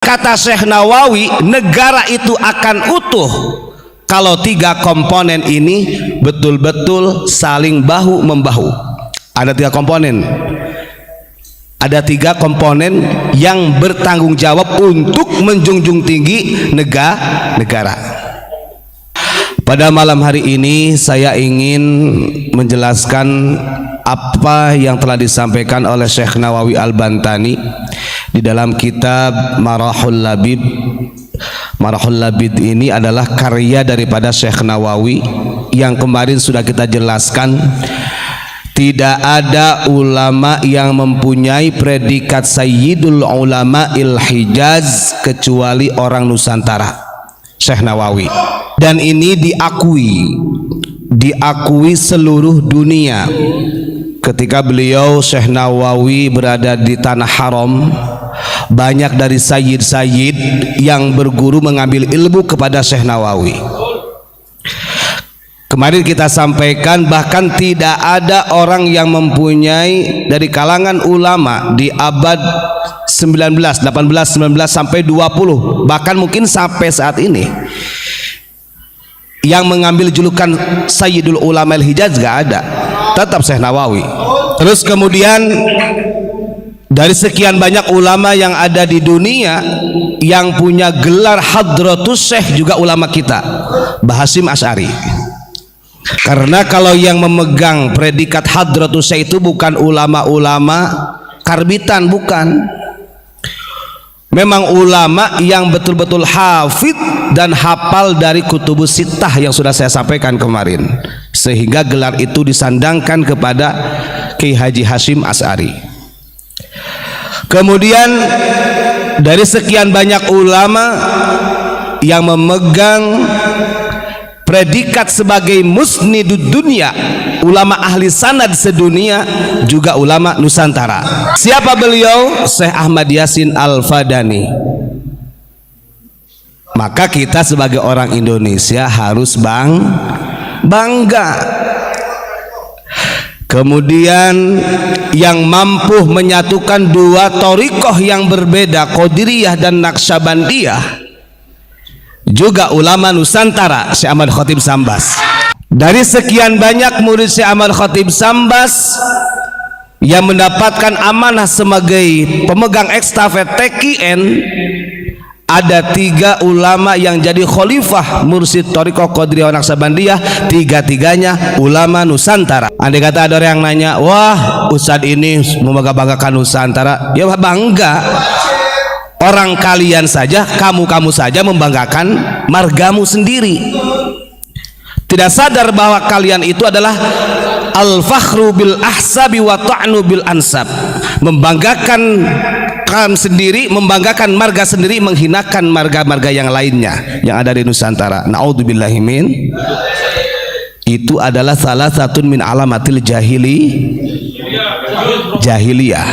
Kata Syekh Nawawi, negara itu akan utuh kalau tiga komponen ini betul-betul saling bahu membahu. Ada tiga komponen. Ada tiga komponen yang bertanggung jawab untuk menjunjung tinggi negara. Pada malam hari ini saya ingin menjelaskan apa yang telah disampaikan oleh Syekh Nawawi Al-Bantani di dalam kitab Marahul Labib. Marahul Labib ini adalah karya daripada Syekh Nawawi yang kemarin sudah kita jelaskan. Tidak ada ulama yang mempunyai predikat Sayyidul Ulama il Hijaz kecuali orang Nusantara, Syekh Nawawi. Dan ini diakui seluruh dunia. Ketika beliau Syekh Nawawi berada di tanah haram, banyak dari sayyid-sayyid yang berguru mengambil ilmu kepada Syekh Nawawi. Kemarin kita sampaikan bahkan tidak ada orang yang mempunyai dari kalangan ulama di abad 19, 18, 19 sampai 20, bahkan mungkin sampai saat ini, yang mengambil julukan Sayyidul Ulama al-Hijaz gak ada, tetap Syekh Nawawi. Terus kemudian dari sekian banyak ulama yang ada di dunia yang punya gelar Hadratus Syekh juga ulama kita, Bahasim Asy'ari. Karena kalau yang memegang predikat Hadratus Syekh itu bukan ulama-ulama karbitan, bukan. Memang ulama yang betul-betul hafid dan hafal dari kutubus sittah yang sudah saya sampaikan kemarin, sehingga gelar itu disandangkan kepada Kiai Haji Hasyim Asy'ari. Kemudian dari sekian banyak ulama yang memegang predikat sebagai musnidud dunia, ulama ahli sanad sedunia, juga ulama Nusantara. Siapa beliau? Syekh Ahmad Yasin Al-Fadani. Maka kita sebagai orang Indonesia harus bangga. Kemudian yang mampu menyatukan dua thariqah yang berbeda, Qadiriyah dan Naqsyabandiyah, juga ulama Nusantara, Syekh Ahmad Khatib Sambas. Dari sekian banyak murid Syekh Ahmad Khatib Sambas yang mendapatkan amanah sebagai pemegang estafet TKN, ada 3 ulama yang jadi khalifah mursyid thariqah Qadiriyah Naqsyabandiyah, 3-tiganya ulama Nusantara. Andai kata ada orang yang nanya, wah Ustadz ini membangga-banggakan Nusantara, ya bangga. Orang kalian saja, kamu saja membanggakan margamu sendiri. Tidak sadar bahwa kalian itu adalah al-fakhru bil ahsabi wa ta'nu bil ansab. Membanggakan kamu sendiri, membanggakan marga sendiri, menghinakan marga-marga yang lainnya yang ada di Nusantara. Na'udzubillahi min. Itu adalah salah satu min alamatil jahiliyah.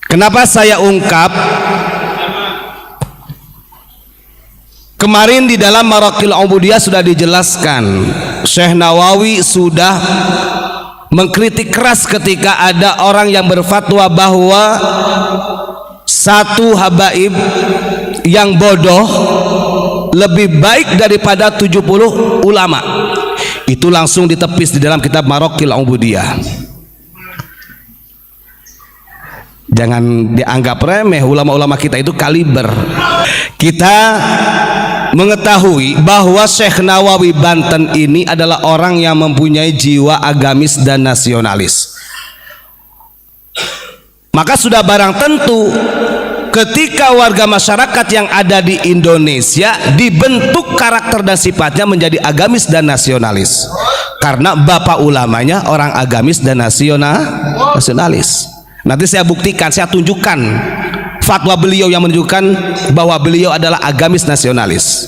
Kenapa saya ungkap? Kemarin di dalam Maraqil Ubudiyah sudah dijelaskan, Syekh Nawawi sudah mengkritik keras ketika ada orang yang berfatwa bahwa satu habaib yang bodoh lebih baik daripada 70 ulama. Itu langsung ditepis di dalam kitab Maraqil Ubudiyah. Jangan dianggap remeh, ulama-ulama kita itu kaliber. Kita mengetahui bahwa Syekh Nawawi Banten ini adalah orang yang mempunyai jiwa agamis dan nasionalis. Maka sudah barang tentu ketika warga masyarakat yang ada di Indonesia dibentuk karakter dan sifatnya menjadi agamis dan nasionalis, karena bapak ulamanya orang agamis dan nasionalis. Nanti saya buktikan, saya tunjukkan fatwa beliau yang menunjukkan bahwa beliau adalah agamis nasionalis.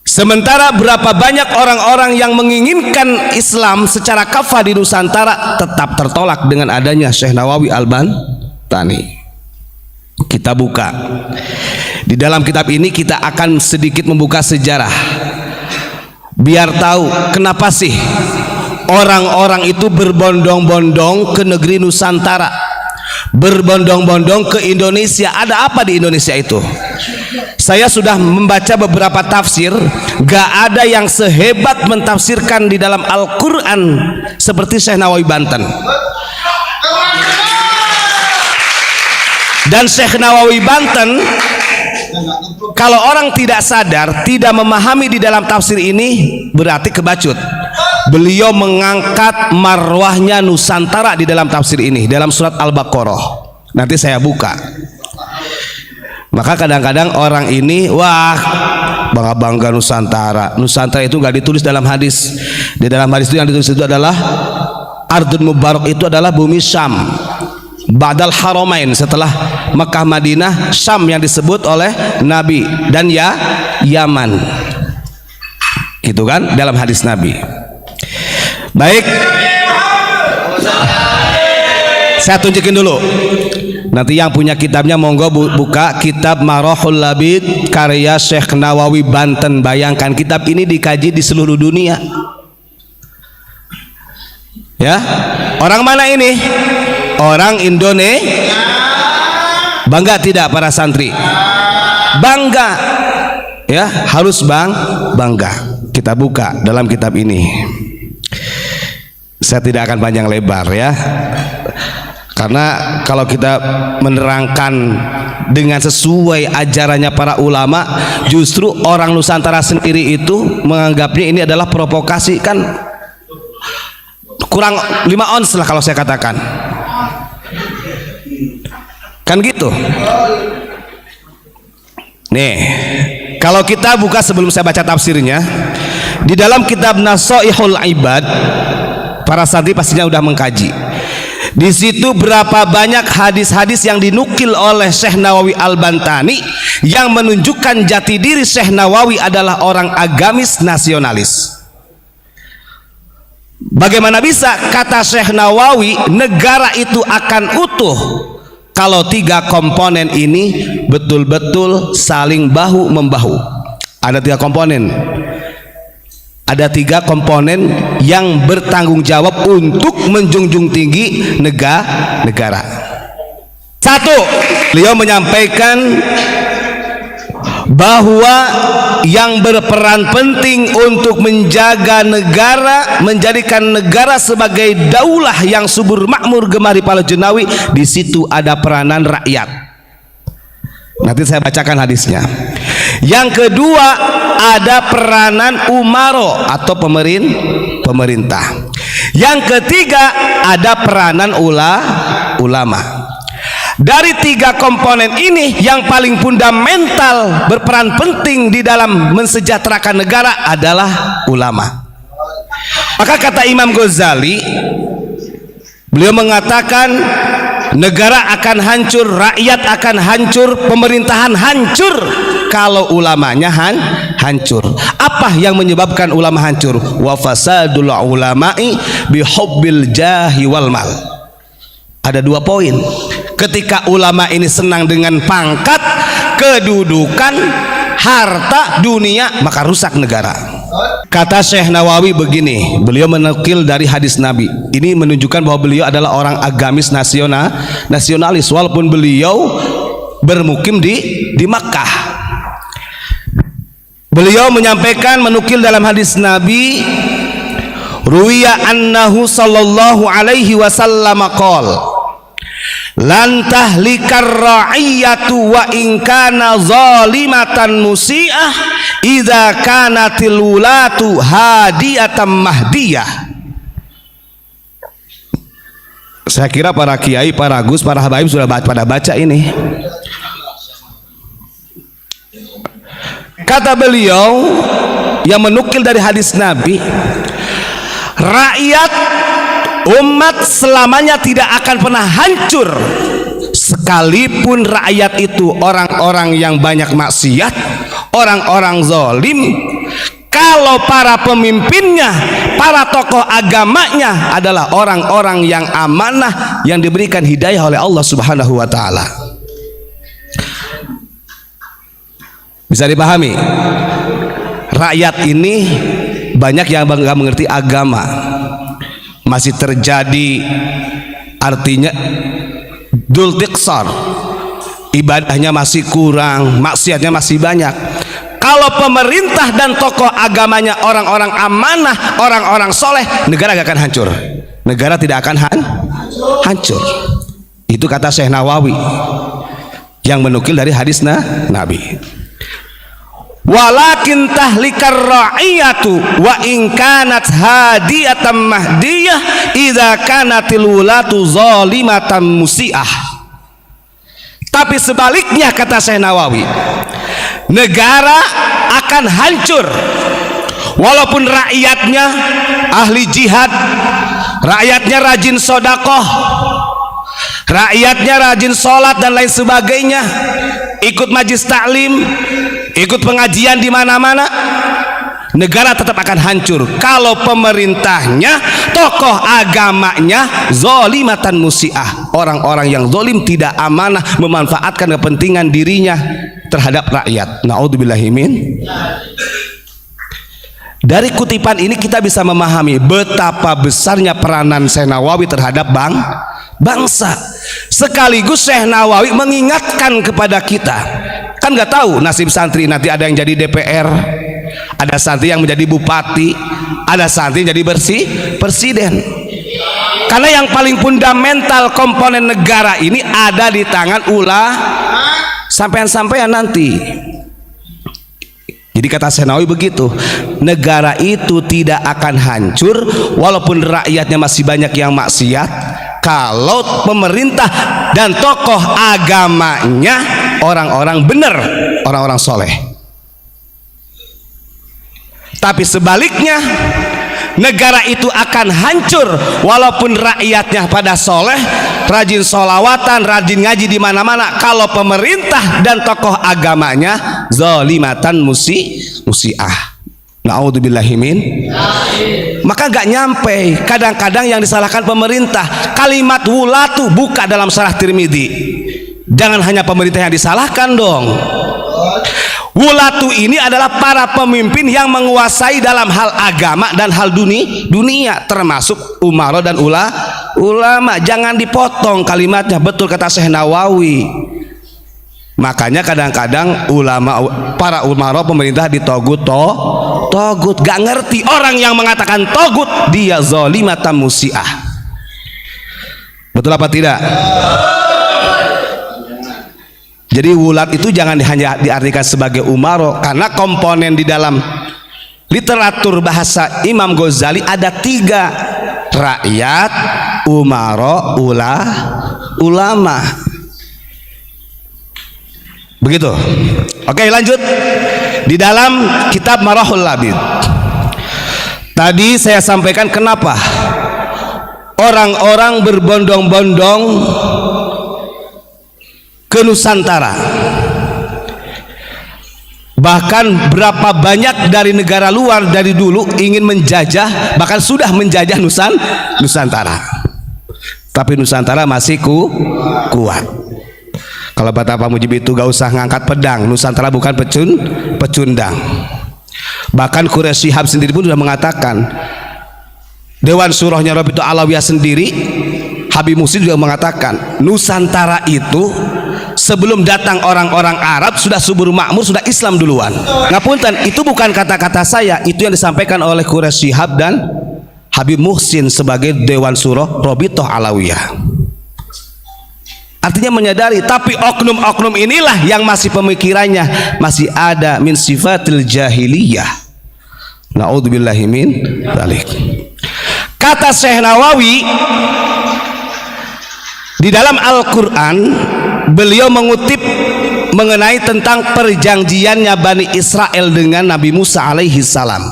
Sementara berapa banyak orang-orang yang menginginkan Islam secara kafah di Nusantara tetap tertolak dengan adanya Syekh Nawawi Al-Bantani. Kita buka di dalam kitab ini, kita akan sedikit membuka sejarah biar tahu kenapa sih orang-orang itu berbondong-bondong ke negeri Nusantara. berbondong-bondong ke Indonesia. Ada apa di Indonesia itu? Saya sudah membaca beberapa tafsir, gak ada yang sehebat mentafsirkan di dalam Al-Quran seperti Syekh Nawawi Banten. Dan Syekh Nawawi Banten, kalau orang tidak sadar, tidak memahami di dalam tafsir ini, berarti kebacut. Beliau mengangkat marwahnya Nusantara di dalam tafsir ini, dalam surat Al-Baqarah. Nanti saya buka. Maka kadang-kadang orang ini, wah, bangga-bangga Nusantara. Nusantara itu nggak ditulis dalam hadis. Di dalam hadis itu yang ditulis itu adalah Ardun Mubarak, itu adalah bumi Syam. Ba'dal Haramain, setelah Mekah Madinah, Syam yang disebut oleh Nabi, dan ya Yaman, gitu kan dalam hadis Nabi. Baik, saya tunjukin dulu. Nanti yang punya kitabnya monggo buka kitab Marahul Labid karya Syekh Nawawi Banten. Bayangkan kitab ini dikaji di seluruh dunia. Ya, orang mana ini? Orang Indonesia. Bangga tidak para santri? Bangga, ya, harus bangga. Kita buka dalam kitab ini. Saya tidak akan panjang lebar ya, karena kalau kita menerangkan dengan sesuai ajarannya para ulama, justru orang Nusantara sendiri itu menganggapnya ini adalah provokasi. Kan kurang 5 ons lah kalau saya katakan, kan gitu. Nih, kalau kita buka, sebelum saya baca tafsirnya, di dalam kitab Nasaihul Ibad, para santri pastinya udah mengkaji. Di situ berapa banyak hadis-hadis yang dinukil oleh Syekh Nawawi Al-Bantani yang menunjukkan jati diri Syekh Nawawi adalah orang agamis nasionalis. Bagaimana bisa kata Syekh Nawawi negara itu akan utuh kalau 3 komponen ini betul-betul saling bahu membahu? Ada 3 komponen. Ada 3 komponen yang bertanggung jawab untuk menjunjung tinggi negara. 1, beliau menyampaikan bahwa yang berperan penting untuk menjaga negara, menjadikan negara sebagai daulah yang subur makmur gemari Pala Jenawi, di situ ada peranan rakyat. Nanti saya bacakan hadisnya. Yang kedua, ada peranan umaro atau pemerintah. Yang ketiga, ada peranan ulama. Dari 3 komponen ini, yang paling fundamental berperan penting di dalam mensejahterakan negara adalah ulama. Maka kata Imam Ghazali, beliau mengatakan negara akan hancur, rakyat akan hancur, pemerintahan hancur kalau ulamanya hancur. Apa yang menyebabkan ulama hancur? Wa fasadul ulama'i bihubbil jahi wal mal. Ada 2 poin. Ketika ulama ini senang dengan pangkat, kedudukan, harta dunia, maka rusak negara. Kata Syekh Nawawi begini, beliau menukil dari hadis Nabi. Ini menunjukkan bahwa beliau adalah orang agamis nasionalis, walaupun beliau bermukim di Makkah. Beliau menyampaikan, menukil dalam hadis Nabi, ruwiya annahu sallallahu alaihi wasallam qala lan tahlikar ra'iyatu wa in kana zalimatan musi'ah idza kanatil wulatu hadiyatan mahdiyah. Saya kira para kiai, para gus, para habaib sudah pada baca ini. Kata beliau yang menukil dari hadis Nabi, rakyat umat selamanya tidak akan pernah hancur sekalipun rakyat itu orang-orang yang banyak maksiat, orang-orang zalim. Kalau para pemimpinnya, para tokoh agamanya adalah orang-orang yang amanah, yang diberikan hidayah oleh Allah Subhanahu wa taala. Bisa dipahami? Rakyat ini banyak yang nggak mengerti agama. Masih terjadi, artinya Dzultiqsar, ibadahnya masih kurang, maksiatnya masih banyak. Kalau pemerintah dan tokoh agamanya orang-orang amanah, orang-orang soleh, negara gak akan hancur. Negara tidak akan hancur. Itu kata Syekh Nawawi yang menukil dari hadis Nabi. Walakin tahlikar ra'iyatu wa in kanat hadiyatan mahdiyah idza kanatil wulatu zalimatan musi'ah. Tapi sebaliknya kata Syekh Nawawi, negara akan hancur walaupun rakyatnya ahli jihad, rakyatnya rajin sodakoh, rakyatnya rajin sholat dan lain sebagainya, ikut majlis taklim, ikut pengajian di mana-mana. Negara tetap akan hancur kalau pemerintahnya, tokoh agamanya zolimatan musi'ah, orang-orang yang zolim, tidak amanah, memanfaatkan kepentingan dirinya terhadap rakyat. Na'udzubillahimin. Dari kutipan ini kita bisa memahami betapa besarnya peranan Syekh Nawawi terhadap bangsa. Sekaligus Syekh Nawawi mengingatkan kepada kita, kan nggak tahu nasib santri, nanti ada yang jadi DPR, ada santri yang menjadi bupati, ada santri yang jadi presiden. Karena yang paling fundamental komponen negara ini ada di tangan sampean-sampean nanti. Jadi kata Syekh Nawawi begitu, negara itu tidak akan hancur walaupun rakyatnya masih banyak yang maksiat, kalau pemerintah dan tokoh agamanya orang-orang benar, orang-orang soleh. Tapi sebaliknya, negara itu akan hancur walaupun rakyatnya pada soleh, rajin sholawatan, rajin ngaji di mana-mana, kalau pemerintah dan tokoh agamanya zalimatan musi'ah. Na'udzubillahimin. Maka gak nyampe. Kadang-kadang yang disalahkan pemerintah. Kalimat wulatu buka dalam Syarah Tirmidzi. Jangan hanya pemerintah yang disalahkan dong. Wulatu ini adalah para pemimpin yang menguasai dalam hal agama dan hal dunia, termasuk umara dan ulama. Jangan dipotong kalimatnya. Betul kata Syekh Nawawi. Makanya kadang-kadang para umara pemerintah ditogut gak ngerti. Orang yang mengatakan togut, dia zalimatan musi'ah. Betul apa tidak? Jadi wulat itu jangan hanya diartikan sebagai umaro, karena komponen di dalam literatur bahasa Imam Ghazali ada 3: rakyat, umaro, ulama. Begitu. Oke, lanjut. Di dalam kitab Marahul Labid tadi saya sampaikan kenapa orang-orang berbondong-bondong ke Nusantara, bahkan berapa banyak dari negara luar dari dulu ingin menjajah, bahkan sudah menjajah Nusantara. Tapi Nusantara masih kuat. Kalau kata Pak Mujib itu gak usah ngangkat pedang, Nusantara bukan pecundang. Bahkan Quraisy Shihab sendiri pun sudah mengatakan, Dewan Surahnya Rabi'ah Alawiyah sendiri, Habib Muhsin juga mengatakan, Nusantara itu sebelum datang orang-orang Arab sudah subur makmur, sudah Islam duluan. Ngapunten, itu bukan kata-kata saya, itu yang disampaikan oleh Quraisy Shihab dan Habib Muhsin sebagai Dewan Surah Rabi'ah Alawiyah. Artinya menyadari, tapi oknum-oknum inilah yang masih pemikirannya masih ada min sifatil jahiliyah. Na'udzubillahi min dzalik. Kata Syekh Nawawi di dalam Al-Quran, beliau mengutip mengenai tentang perjanjiannya Bani Israel dengan Nabi Musa alaihi salam.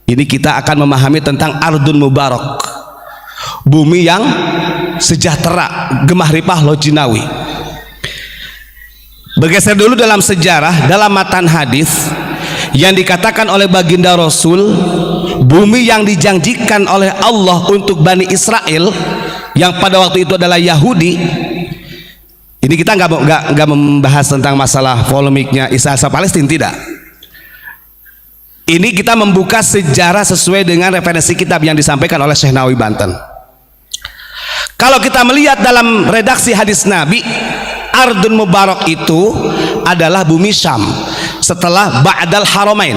Ini kita akan memahami tentang Ardun Mubarak, bumi yang sejahtera, Gemah Ripah Lojinawi. Bergeser dulu dalam sejarah, dalam matan hadis yang dikatakan oleh baginda Rasul, bumi yang dijanjikan oleh Allah untuk Bani Israel yang pada waktu itu adalah Yahudi. Ini kita nggak membahas tentang masalah polemiknya Israel Palestina, tidak. Ini kita membuka sejarah sesuai dengan referensi kitab yang disampaikan oleh Syekh Nawawi Banten. Kalau kita melihat dalam redaksi hadis Nabi, Ardun Mubarak itu adalah bumi Syam setelah Ba'dal Haramain.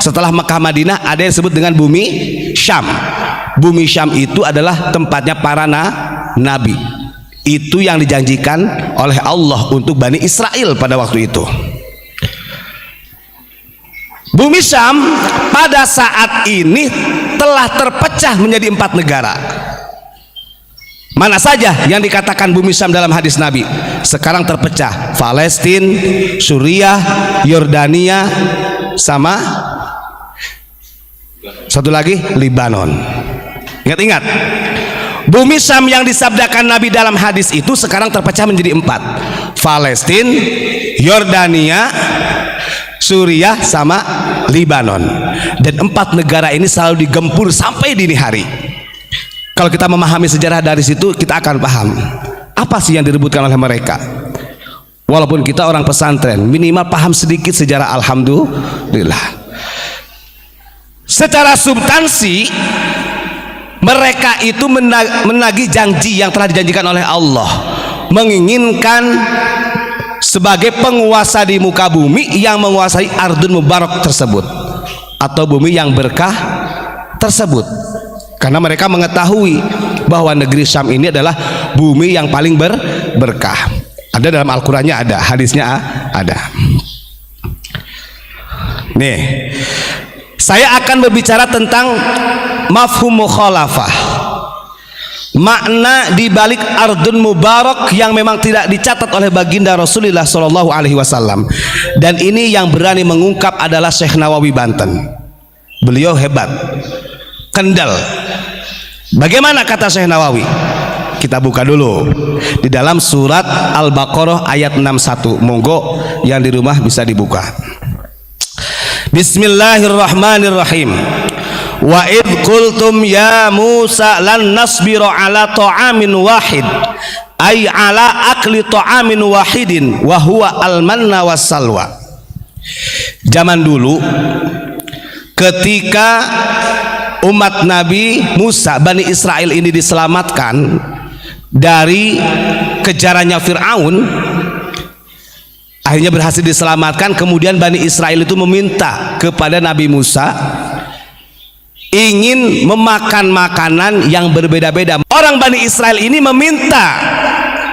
Setelah Mekah Madinah ada yang disebut dengan bumi Syam. Bumi Syam itu adalah tempatnya para nabi. Itu yang dijanjikan oleh Allah untuk Bani Israel pada waktu itu. Bumi Syam pada saat ini telah terpecah menjadi 4 negara. Mana saja yang dikatakan bumi Syam dalam hadis Nabi sekarang terpecah: Palestina, Suriah, Yordania, sama satu lagi Libanon. Ingat-ingat, bumi Syam yang disabdakan Nabi dalam hadis itu sekarang terpecah menjadi 4: Palestina, Yordania, Suriah, sama Libanon. Dan 4 negara ini selalu digempur sampai dini hari. Kalau kita memahami sejarah dari situ, kita akan paham apa sih yang direbutkan oleh mereka. Walaupun kita orang pesantren, minimal paham sedikit sejarah, alhamdulillah. Secara substansi, mereka itu menagih janji yang telah dijanjikan oleh Allah, menginginkan sebagai penguasa di muka bumi yang menguasai Ardun Mubarak tersebut, atau bumi yang berkah tersebut. Karena mereka mengetahui bahwa negeri Syam ini adalah bumi yang paling berkah. Ada dalam Al-Qurannya, ada hadisnya, ada. Nih, saya akan berbicara tentang mafhum mukhalafah, makna di balik Ardun Mubarak yang memang tidak dicatat oleh baginda Rasulullah SAW. Dan ini yang berani mengungkap adalah Syekh Nawawi Banten. Beliau hebat, kendal. Bagaimana kata Syekh Nawawi? Kita buka dulu di dalam surat Al-Baqarah ayat 61. Monggo yang di rumah bisa dibuka. Bismillahirrahmanirrahim. Wa id qultum ya Musa lan nasbiru ala ta'amin wahid ay ala akli ta'amin wahidin wa huwa al-manna was salwa. Zaman dulu ketika umat Nabi Musa, Bani Israel ini diselamatkan dari kejarannya Fir'aun, akhirnya berhasil diselamatkan. Kemudian Bani Israel itu meminta kepada Nabi Musa ingin memakan makanan yang berbeda-beda. Orang Bani Israel ini meminta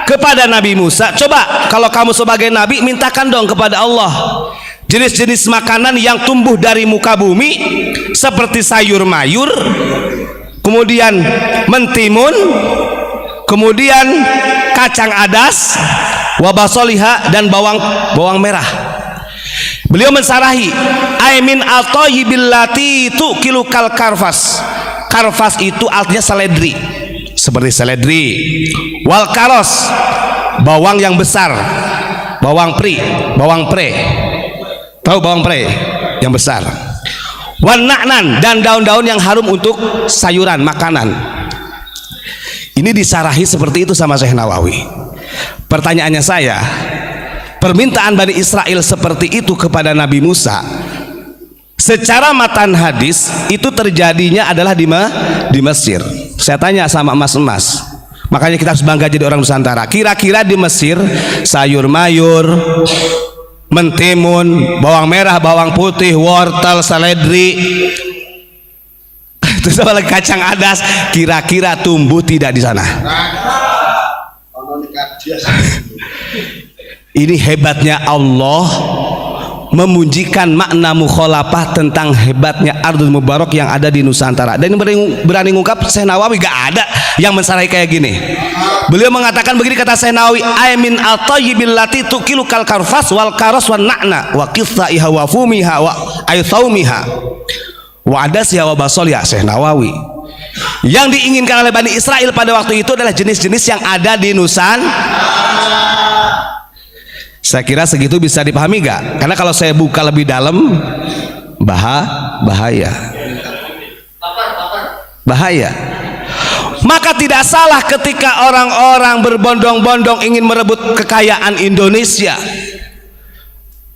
kepada Nabi Musa, coba kalau kamu sebagai Nabi, mintakan dong kepada Allah jenis-jenis makanan yang tumbuh dari muka bumi, seperti sayur mayur, kemudian mentimun, kemudian kacang adas, wabasoliha, dan bawang merah. Beliau mensarahi, aimin atoyibillati itu kilukal karfas. Karfas itu artinya seledri, seperti seledri. Wal karos, bawang yang besar, bawang pre. Tahu bawang pre yang besar. Wan na'nan, dan daun-daun yang harum untuk sayuran makanan. Ini disarahi seperti itu sama Syekh Nawawi. Pertanyaannya saya, permintaan Bani Israel seperti itu kepada Nabi Musa, secara matan hadis itu terjadinya adalah di Mesir. Saya tanya sama emas-emas, makanya kita harus bangga jadi orang Nusantara. Kira-kira di Mesir sayur mayur, mentimun, bawang merah, bawang putih, wortel, seledri, terus apa lagi, kacang adas, kira-kira tumbuh tidak di sana? Ini hebatnya Allah memunjikan makna mukhalafah tentang hebatnya Ardul Mubarak yang ada di Nusantara. Dan berani ngungkap Syekh Nawawi, gak ada yang mensarahi kayak gini. Beliau mengatakan begini, kata Syekh Nawawi, aimin at-tayyibil lati tukilu kal karfas wal karas wan na'na wa qithaiha wa fumiha wa aythaumiha wa adasya wa basoliha. Syekh Nawawi, yang diinginkan oleh Bani Israel pada waktu itu adalah jenis-jenis yang ada di Nusantara. Saya kira segitu bisa dipahami gak? Karena kalau saya buka lebih dalam, bahaya. Maka tidak salah ketika orang-orang berbondong-bondong ingin merebut kekayaan Indonesia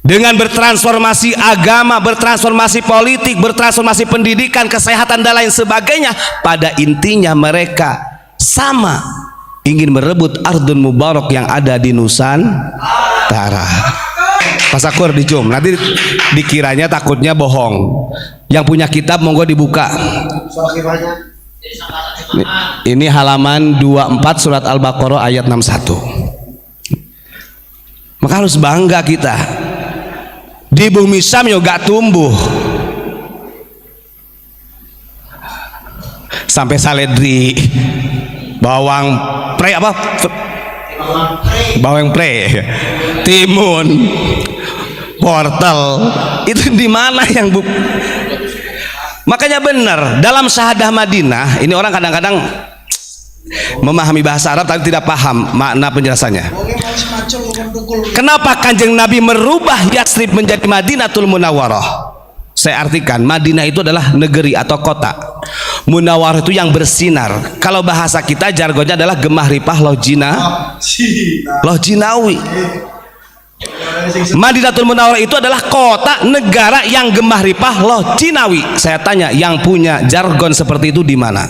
dengan bertransformasi agama, bertransformasi politik, bertransformasi pendidikan, kesehatan, dan lain sebagainya. Pada intinya mereka sama ingin merebut ardun mubarak yang ada di Nusantara. Tasakur di Zoom, nanti dikiranya takutnya bohong. Yang punya kitab monggo dibuka. Ini halaman 24 surat Al-Baqarah ayat 61. Maka harus bangga kita. Di bumi Syam juga tumbuh sampai saledri, bawang pre apa? Bawang pre, timun, wortel. Itu di mana yang makanya benar dalam syahadah Madinah ini orang kadang-kadang memahami bahasa Arab tapi tidak paham makna penjelasannya. Kenapa Kanjeng Nabi merubah Yatsrib menjadi Madinatul Munawwarah? Saya artikan, Madinah itu adalah negeri atau kota, Munawwarah itu yang bersinar. Kalau bahasa kita jargonnya adalah gemah ripah loh jinawi. Madinatul Munawwarah itu adalah kota negara yang gemah ripah loh jinawi. Saya tanya, yang punya jargon seperti itu di mana?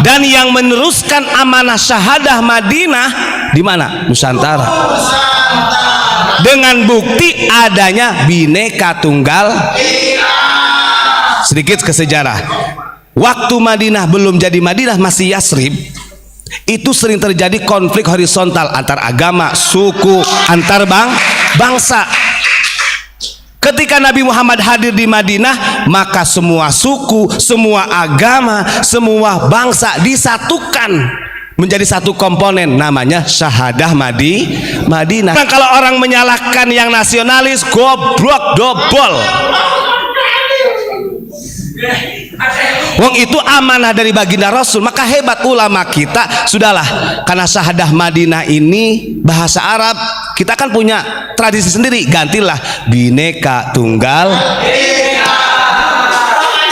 Dan yang meneruskan amanah syahadah Madinah di mana? Nusantara. Dengan bukti adanya Bhinneka Tunggal. Sedikit ke sejarah. Waktu Madinah belum jadi Madinah, masih Yatsrib, itu sering terjadi konflik horizontal antar agama, suku, antar bangsa. Ketika Nabi Muhammad hadir di Madinah, maka semua suku, semua agama, semua bangsa disatukan menjadi satu komponen, namanya syahadah Madinah. Nah, kalau orang menyalahkan yang nasionalis, goblok dobol. Wong itu amanah dari baginda Rasul. Maka hebat ulama kita. Sudahlah, karena syahadah Madinah ini bahasa Arab, kita kan punya tradisi sendiri, gantilah Bhinneka Tunggal